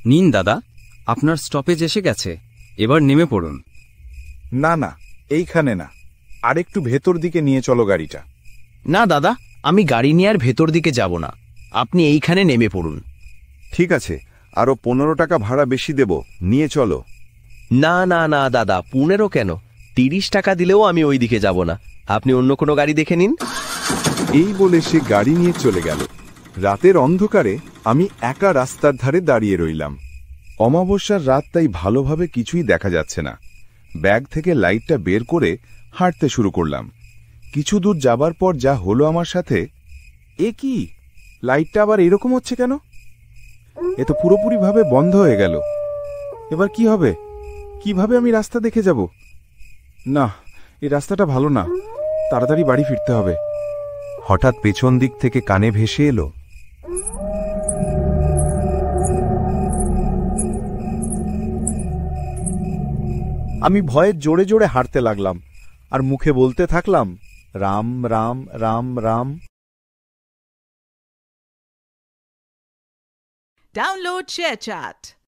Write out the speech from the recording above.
নিন দাদা, আপনার স্টপেজ এসে গেছে, এবার নেমে পড়ুন। না না, এইখানে না, আরেকটু ভেতর দিকে নিয়ে চলো গাড়িটা। না দাদা, আমি গাড়ি নিয়ে আর ভেতর দিকে যাব না, আপনি এইখানে নেমে পড়ুন। ঠিক আছে, আরো 15 টাকা ভাড়া বেশি দেব, নিয়ে চলো। না না না দাদা, 15 কেন, 30 টাকা দিলেও আমি ওই দিকে যাব না, আপনি অন্য কোনো গাড়ি দেখে নিন। এই বলে সে গাড়ি নিয়ে চলে গেল। রাতের অন্ধকারে আমি একা রাস্তার ধারে দাঁড়িয়ে রইলাম। অমাবস্যার রাত, তাই ভালোভাবে কিছুই দেখা যাচ্ছে না। ব্যাগ থেকে লাইটটা বের করে হাঁটতে শুরু করলাম। কিছু দূর যাবার পর যা হলো আমার সাথে, এ কি, লাইটটা আবার এরকম হচ্ছে কেন? এ তো পুরোপুরিভাবে বন্ধ হয়ে গেল। এবার কি হবে? কিভাবে আমি রাস্তা দেখে যাব? না, এই রাস্তাটা ভালো না, তাড়াতাড়ি বাড়ি ফিরতে হবে। হঠাৎ পেছন দিক থেকে কানে ভেসে এলো, আমি ভয়ে জোরে জোরে হাঁটতে লাগলাম আর মুখে বলতে থাকলাম, রাম রাম রাম রাম। Download ShareChat.